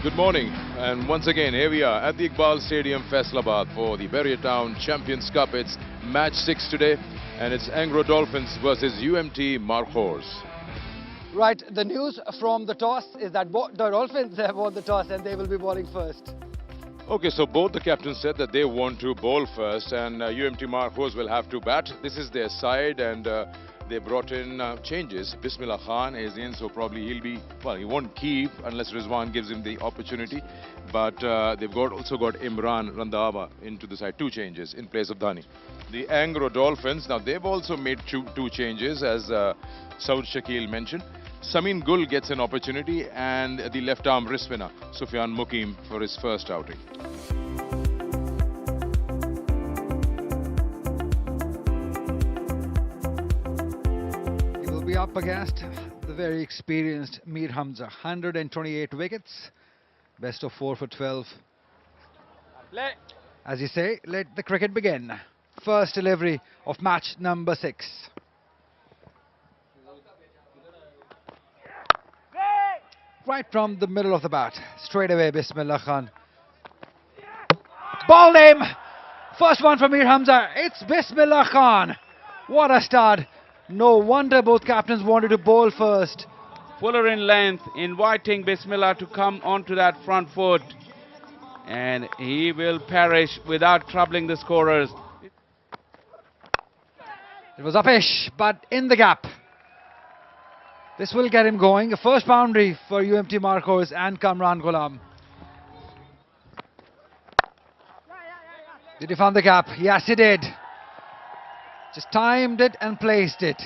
Good morning, and once again here we are at the Iqbal Stadium, Faisalabad for the Barrier Town Champions Cup. It's match 6 today, and it's Angro Dolphins versus UMT Markhors. Right, the news from the toss is that the Dolphins have won the toss and they will be bowling first. Okay, so both the captains said that they want to bowl first, and UMT Markhors will have to bat. This is their side, and they brought in changes. Bismillah Khan is in, so probably he won't keep unless Rizwan gives him the opportunity. But they've also got Imran Randhawa into the side, 2 changes in place of Dhani. The Angro Dolphins, now they've also made two changes, as Saud Shakil mentioned. Samin Gul gets an opportunity, and the left-arm wrist spinner, Sufyan Mukim, for his first outing. He will be up against the very experienced Mir Hamza. 128 wickets, best of 4 for 12. As you say, let the cricket begin. First delivery of match number 6. Right from the middle of the bat, straight away Bismillah Khan. Ball him! First one from Mir Hamza, it's Bismillah Khan. What a start. No wonder both captains wanted to bowl first. Fuller in length, inviting Bismillah to come onto that front foot. And he will perish without troubling the scorers. It was upish, but in the gap. This will get him going. A first boundary for UMT Markhors and Kamran Ghulam. Did he find the gap? Yes, he did. Just timed it and placed it.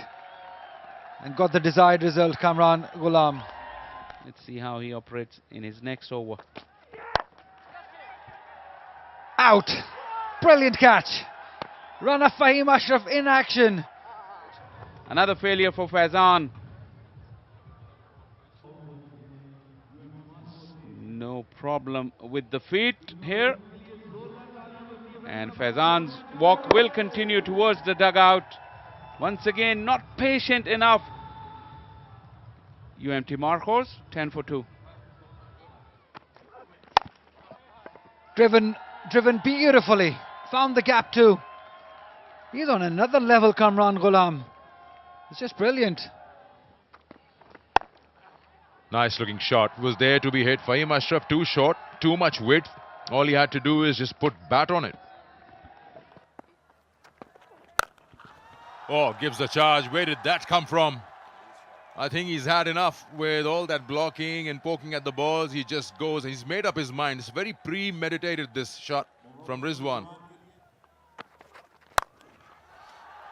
And got the desired result, Kamran Ghulam. Let's see how he operates in his next over. Out. Brilliant catch. Runner Fahim Ashraf in action. Another failure for Faizan. No problem with the feet here. And Faizan's walk will continue towards the dugout. Once again, not patient enough. UMT Markhors, 10 for 2. Driven beautifully. Found the gap too. He's on another level, Kamran Ghulam. It's just brilliant. Nice looking shot. Was there to be hit. Fahim Ashraf too short, too much width. All he had to do is just put bat on it. Oh, gives the charge. Where did that come from? I think he's had enough with all that blocking and poking at the balls. He just goes. He's made up his mind. It's very premeditated, this shot from Rizwan.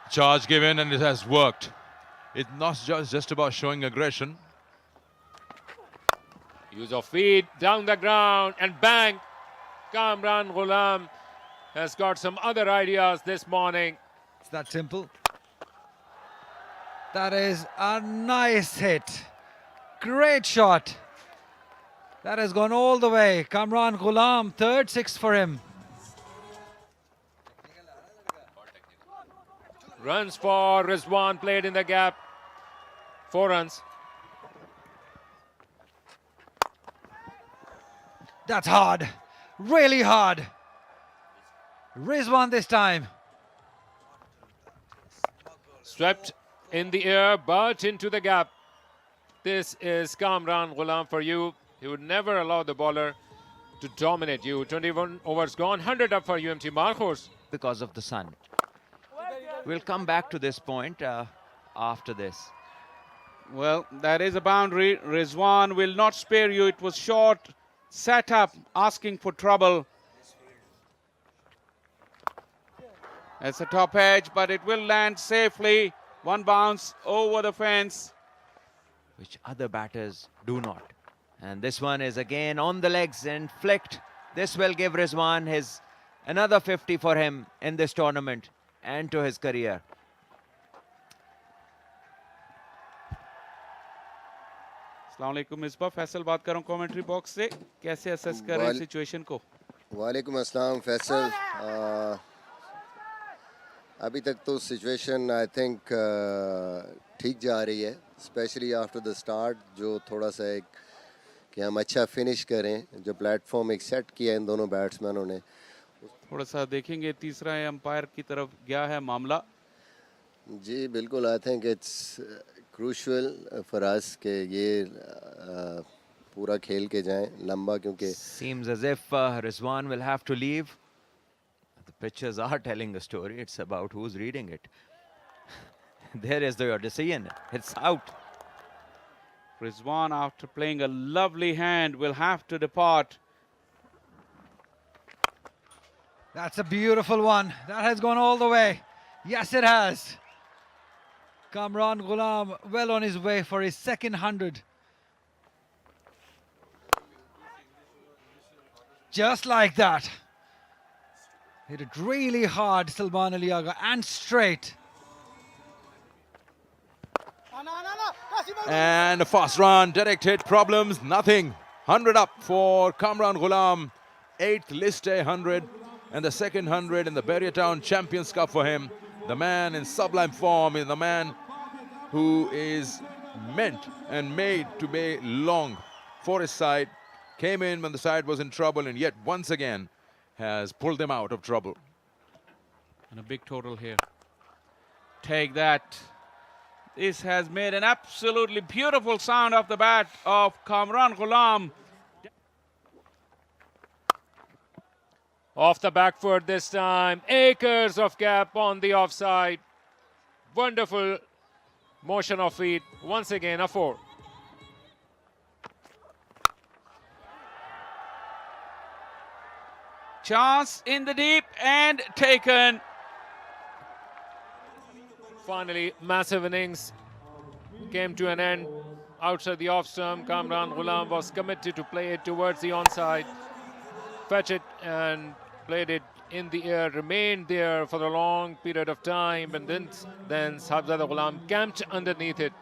Charge given, and it has worked. It's not just about showing aggression. Use of feet, down the ground, and bang! Kamran Ghulam has got some other ideas this morning. It's that simple. That is a nice hit. Great shot. That has gone all the way. Kamran Ghulam, third 6 for him. Runs for Rizwan, played in the gap. 4 runs. That's hard. Really hard. Rizwan this time. Swept in the air, but into the gap. This is Kamran Ghulam for you. He would never allow the bowler to dominate you. 21 overs gone, 100 up for UMT Markhors. Because of the sun. We'll come back to this point after this. Well, that is a boundary. Rizwan will not spare you. It was short, sat up, asking for trouble. It's a top edge, but it will land safely. One bounce over the fence. Which other batters do not. And this one is again on the legs and flicked. This will give Rizwan his another 50 for him in this tournament and to his career. अस्सलाम वालेकुम मिसबा फैसल बात कर रहा हूँ commentary box से कैसे assess कर रहे हैं सिचुएशन को वालेकुम अस्सलाम फैसल अभी तक तो सिचुएशन आई थिंक ठीक जा रही है स्पेशली आफ्टर द स्टार्ट जो थोड़ा सा एक कि हम अच्छा फिनिश करें जो प्लेटफॉर्म एक सेट किया इन दोनों बैट्समैनों ने. थोड़ा सा देखेंगे तीसरा अंपायर की तरफ गया है मामला. जी बिल्कुल. I think it's crucial for us कि ये पूरा खेल के जाएं लंबा, क्योंकि Seems as if Rizwan will have to leave. The pictures are telling a story. It's about who's reading it. There is your decision. It's out. Rizwan, after playing a lovely hand, will have to depart. That's a beautiful one. That has gone all the way. Yes, it has. Kamran Ghulam well on his way for his second 100. Just like that. Hit it really hard, Salman Ali Agha, and straight. And a fast run, direct hit, problems, nothing. 100 up for Kamran Ghulam. 8th list A 100 and the second 100 in the Barrier Champions Cup for him. The man in sublime form is the man who is meant and made to be long for his side. Came in when the side was in trouble and yet once again has pulled them out of trouble. And a big total here. Take that. This has made an absolutely beautiful sound off the bat of Kamran Ghulam. Off the back foot this time. Acres of gap on the offside. Wonderful motion of feet. Once again, a 4. Chance in the deep and taken. Finally, massive innings came to an end. Outside the off stump, Kamran Ghulam was committed to play it towards the onside. Fetch it and played it in the air, remained there for a long period of time, and then Sahibzada Ghulam camped underneath it.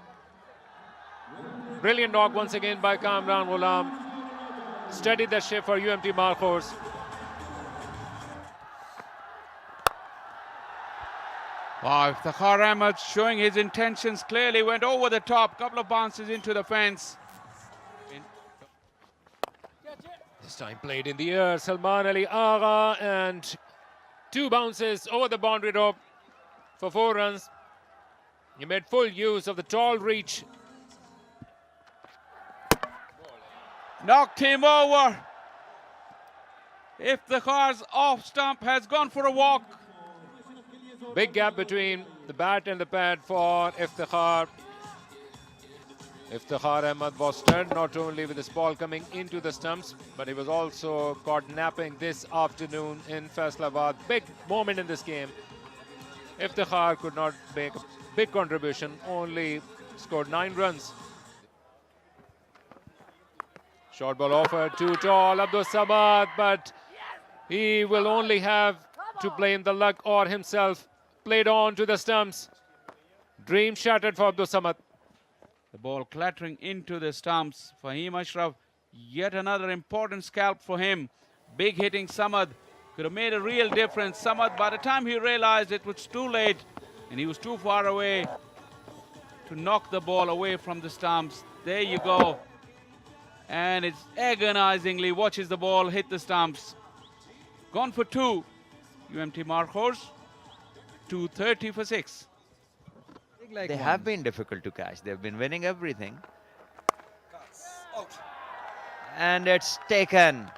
Brilliant knock once again by Kamran Ghulam. Steadied the ship for UMT Markhor. Wow, Iftikhar Ahmed showing his intentions clearly, went over the top, couple of bounces into the fence. This time played in the air, Salman Ali Agha, and 2 bounces over the boundary rope for 4 runs. He made full use of the tall reach. Knocked him over. Iftikhar's off stump has gone for a walk. Big gap between the bat and the pad for Iftikhar. Iftikhar Ahmed was stunned not only with this ball coming into the stumps, but he was also caught napping this afternoon in Faisalabad. Big moment in this game. Iftikhar could not make a big contribution, only scored 9 runs. Short ball offered too tall, Abdul Samad, but he will only have to blame the luck or himself. Played on to the stumps. Dream shattered for Abdul Samad. The ball clattering into the stumps. Fahim Ashraf, yet another important scalp for him. Big hitting Samad. Could have made a real difference. Samad, by the time he realized it was too late and he was too far away to knock the ball away from the stumps. There you go. And it's agonizingly watches the ball hit the stumps. Gone for 2. UMT Markhor, 230 for 6. They have been difficult to catch. They've been winning everything. And it's taken.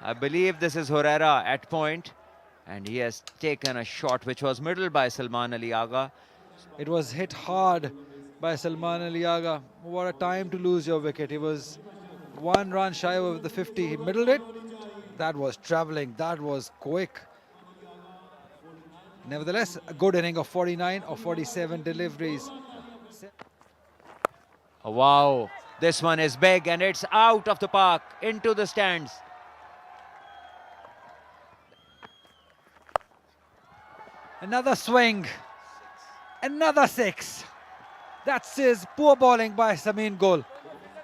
I believe this is Herrera at point. And he has taken a shot which was middled by Salman Ali Agha. It was hit hard by Salman Ali Agha. What a time to lose your wicket. He was 1 run shy of the 50. He middled it. That was travelling. That was quick. Nevertheless, a good inning of 49 or 47 deliveries. Oh, wow. This one is big and it's out of the park into the stands. Another swing. Another 6. That's his poor bowling by Samin Gul.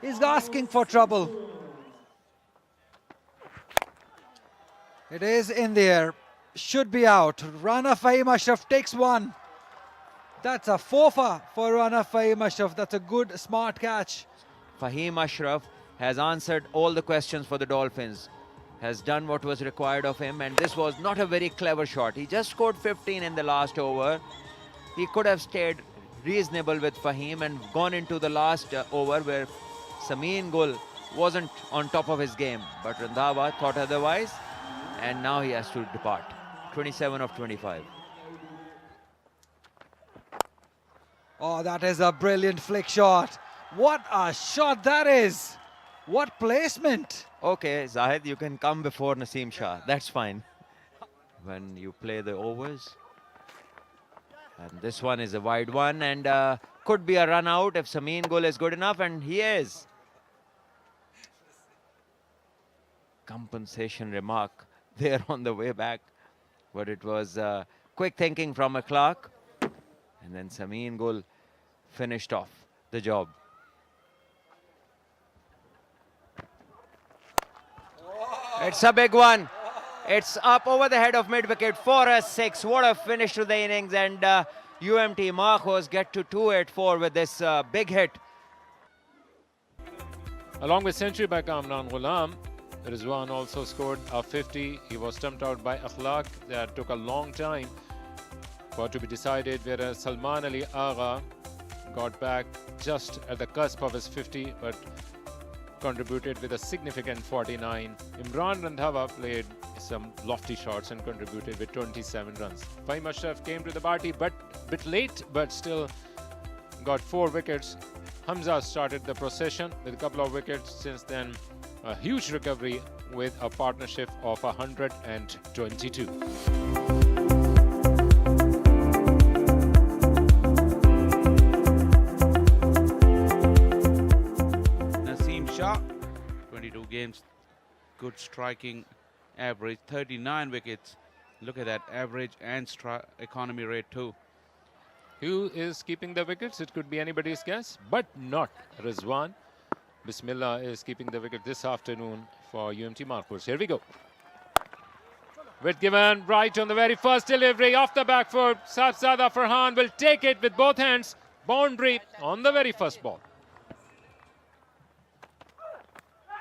He's asking for trouble. It is in the air. Should be out. Rana Fahim Ashraf takes 1. That's a 4 for Rana Fahim Ashraf. That's a good, smart catch. Fahim Ashraf has answered all the questions for the Dolphins, has done what was required of him, and this was not a very clever shot. He just scored 15 in the last over. He could have stayed reasonable with Fahim and gone into the last over where Samin Gul wasn't on top of his game, but Randhawa thought otherwise, and now he has to depart. 27 of 25. Oh, that is a brilliant flick shot. What a shot that is. What placement. Okay, Zahid, you can come before Naseem Shah. That's fine. When you play the overs. And this one is a wide one, and could be a run out if Samin Gul is good enough, and he is. Compensation remark there on the way back, but it was quick thinking from a Clark, and then Samin Gul finished off the job. It's a big one. It's up over the head of mid-wicket, 4-6. What a finish to the innings, and UMT Markhor get to 284 with this big hit. Along with century by Kamran Ghulam, Rizwan also scored a 50. He was stumped out by Akhlaq. That took a long time for it to be decided, whereas Salman Ali Agha got back just at the cusp of his 50, but contributed with a significant 49. Imran Randhawa played some lofty shots and contributed with 27 runs. Fahim Ashraf came to the party, but a bit late, but still got 4 wickets. Hamza started the procession with a couple of wickets. Since then, a huge recovery with a partnership of 122. Naseem Shah, 22 games, good striking average, 39 wickets. Look at that average and economy rate too. Who is keeping the wickets? It could be anybody's guess, but not Rizwan. Bismillah is keeping the wicket this afternoon for UMT Markhor. Here we go. With given right on the very first delivery off the back foot. Safzada Farhan will take it with both hands. Boundary on the very first ball.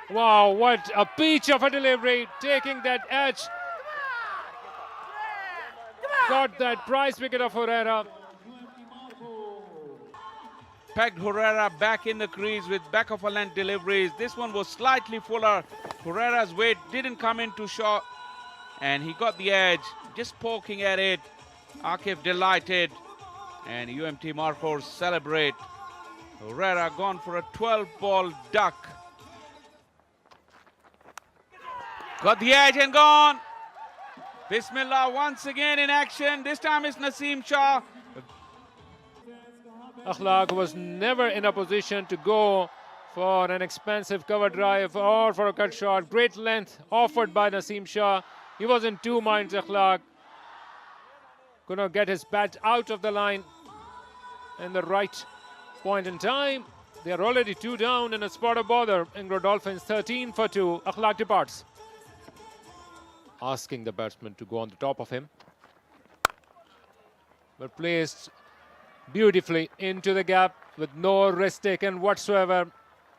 Wow, what a peach of a delivery, taking that edge. Got that prize wicket of Herrera. Pegged Herrera back in the crease with back of a length deliveries. This one was slightly fuller. Herrera's weight didn't come in too short, and he got the edge, just poking at it. Akif delighted, and UMT Markhor celebrate. Herrera gone for a 12-ball duck. Got the edge and gone. Bismillah once again in action. This time it's Naseem Shah. Akhlaq was never in a position to go for an expensive cover drive or for a cut shot. Great length offered by Naseem Shah. He was in two minds, Akhlaq. Could not get his bat out of the line in the right point in time. They are already 2 down in a spot of bother. Ingro Dolphins 13 for 2. Akhlaq departs, asking the batsman to go on the top of him, but placed beautifully into the gap with no risk taken whatsoever.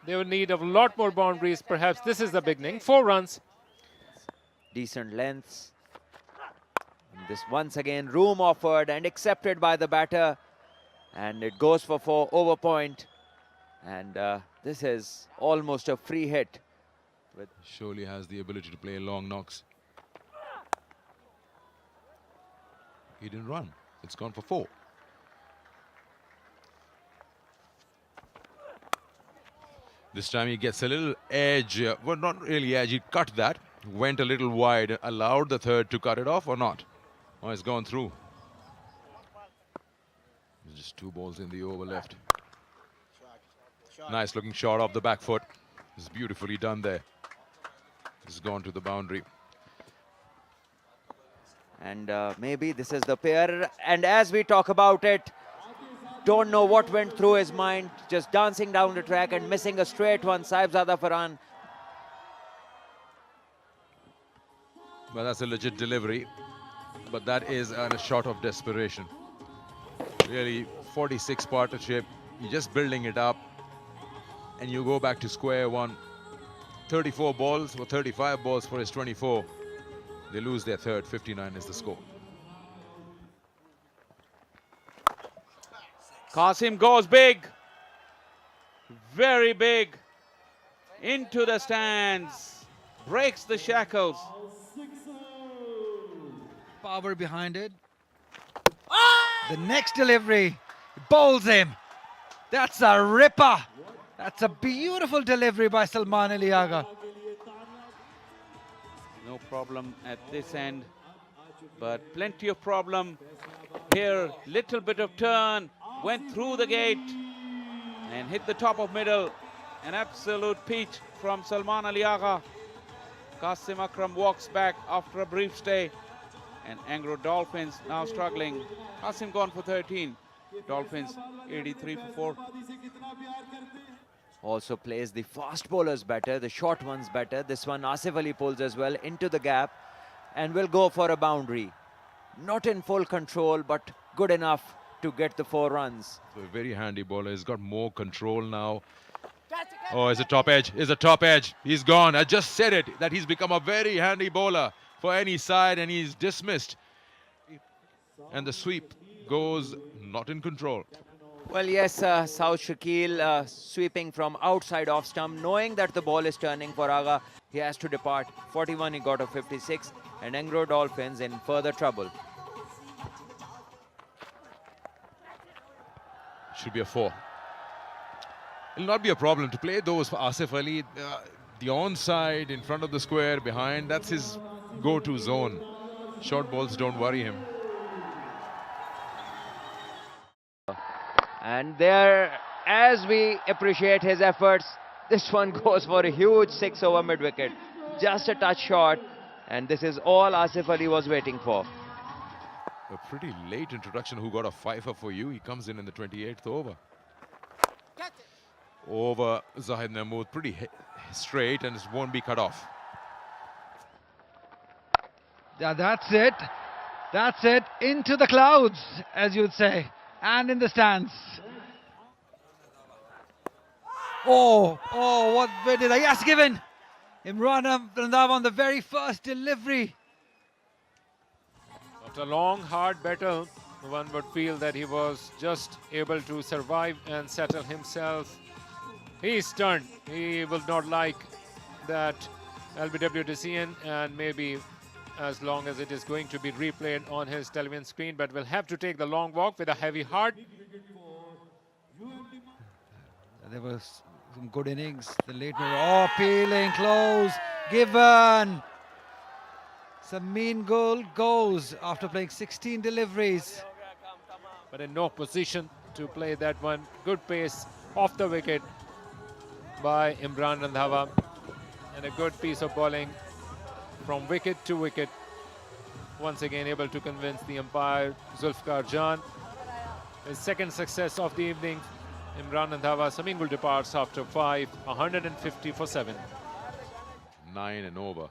They will need a lot more boundaries. Perhaps this is the beginning. 4 runs. Decent lengths. And this once again room offered and accepted by the batter, and it goes for 4 over point. And this is almost a free hit. Surely has the ability to play long knocks. He didn't run. It's gone for 4. This time he gets a little edge. Well, not really edge. He cut that. Went a little wide. Allowed the third to cut it off or not? Oh, it's gone through. There's just 2 balls in the over left. Nice looking shot off the back foot. It's beautifully done there. It's gone to the boundary. And maybe this is the pair. And as we talk about it, don't know what went through his mind. Just dancing down the track and missing a straight one. Saibzada Farhan. Well, that's a legit delivery. But that is a shot of desperation. Really, 46 partnership. You're just building it up. And you go back to square one. 34 balls or 35 balls for his 24. They lose their third. 59 is the score. Qasim goes big. Very big. Into the stands. Breaks the shackles. Power behind it. The next delivery bowls him. That's a ripper. That's a beautiful delivery by Salman Ali Agha. No problem at this end, but plenty of problem here. Little bit of turn, went through the gate and hit the top of middle. An absolute peach from Salman Ali Agha. Qasim Akram walks back after a brief stay, and Anglo Dolphins now struggling. Qasim gone for 13. Dolphins 83 for 4. Also plays the fast bowlers better, the short ones better. This one Asif Ali pulls as well into the gap and will go for a boundary. Not in full control, but good enough to get the 4 runs. So a very handy bowler. He's got more control now. Oh, it's a top edge. It's a top edge. He's gone. I just said it, that he's become a very handy bowler for any side, and he's dismissed. And the sweep goes not in control. Well, yes, South Shakil sweeping from outside off stump, knowing that the ball is turning for Agha. He has to depart. 41, he got a 56, and Anglo Dolphins in further trouble. Should be a 4. It'll not be a problem to play those for Asif Ali. The onside, in front of the square, behind, that's his go-to zone. Short balls don't worry him. And there, as we appreciate his efforts, this one goes for a huge 6 over mid-wicket. Just a touch short, and this is all Asif Ali was waiting for. A pretty late introduction. Who got a 5-er for you? He comes in the 28th over. Over Zahid Mahmood, pretty straight, and it won't be cut off. Yeah, that's it. That's it. Into the clouds, as you'd say. And in the stands. Oh, what way did I? Yes, given. Imran Randhawa on the very first delivery. After a long, hard battle, one would feel that he was just able to survive and settle himself. He's stunned. He will not like that LBW decision, and maybe as long as it is going to be replayed on his television screen, but will have to take the long walk with a heavy heart. There was some good innings. The late peeling close. Given. Some mean goal goes after playing 16 deliveries. But in no position to play that one. Good pace off the wicket by Imran Randhawa, and a good piece of bowling from wicket to wicket. Once again able to convince the umpire Zulfikar Jan. His second success of the evening. Imran Randhawa, Samingul departs after 5, 150 for 7. 9 and over.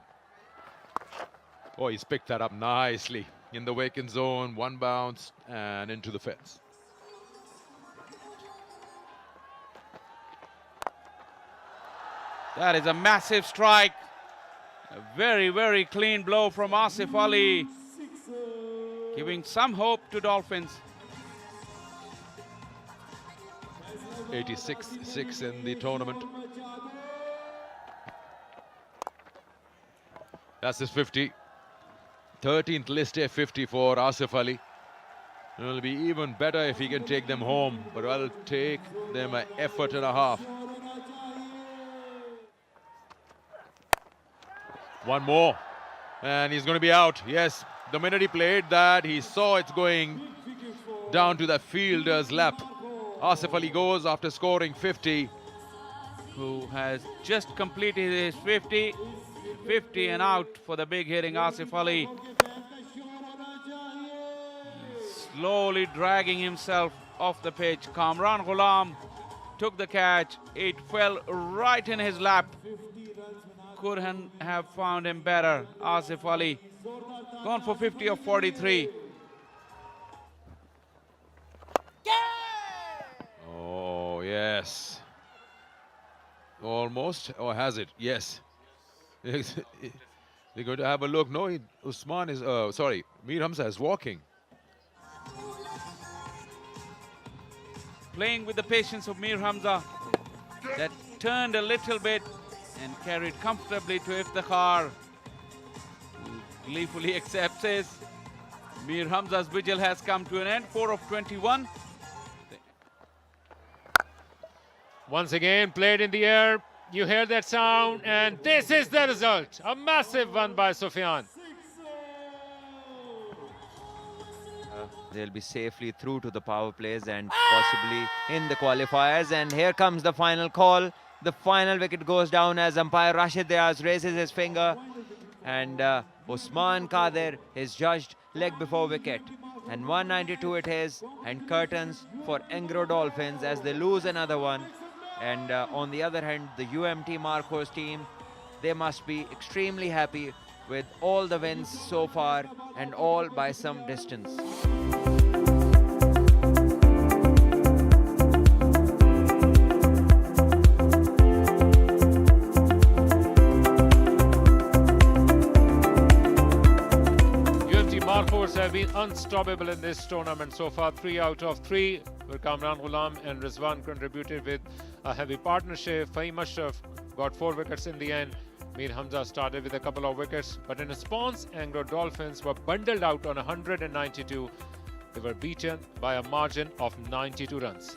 Oh, he's picked that up nicely. In the vacant zone, 1 bounce and into the fence. That is a massive strike. A very, very clean blow from Asif Ali, giving some hope to Dolphins. 86-6 in the tournament. That's his 50. 13th list A 50 for Asif Ali. It will be even better if he can take them home, but it'll take them an effort and a half. One more, and he's going to be out. Yes, the minute he played that, he saw it's going down to the fielder's lap. Asif Ali goes after scoring 50. Who has just completed his 50 and out for the big hitting Asif Ali. Slowly dragging himself off the pitch. Kamran Ghulam took the catch. It fell right in his lap. Couldn't have found him better. Asif Ali gone for 50 of 43. Oh, yes. Almost, or has it? Yes. They're going to have a look. No, Usman is, sorry, Mir Hamza is walking. Playing with the patience of Mir Hamza, that turned a little bit and carried comfortably to Iftikhar, who gleefully accepts his. Mir Hamza's vigil has come to an end. 4 of 21. Once again, played in the air. You hear that sound, and this is the result. A massive one by Sufyan. They'll be safely through to the power plays and possibly in the qualifiers. And here comes the final call. The final wicket goes down as umpire Rashid Diaz raises his finger. And Usman Qadir is judged leg before wicket. And 192 it is. And curtains for Engro Dolphins as they lose another one. And on the other hand, the UMT Markhor's team, they must be extremely happy with all the wins so far and all by some distance. UMT Markhors have been unstoppable in this tournament so far. 3 out of 3, where Kamran Ghulam and Rizwan contributed with a heavy partnership. Fahim Ashraf got 4 wickets in the end. Mir Hamza started with a couple of wickets, but in response, Engro Dolphins were bundled out on 192. They were beaten by a margin of 92 runs.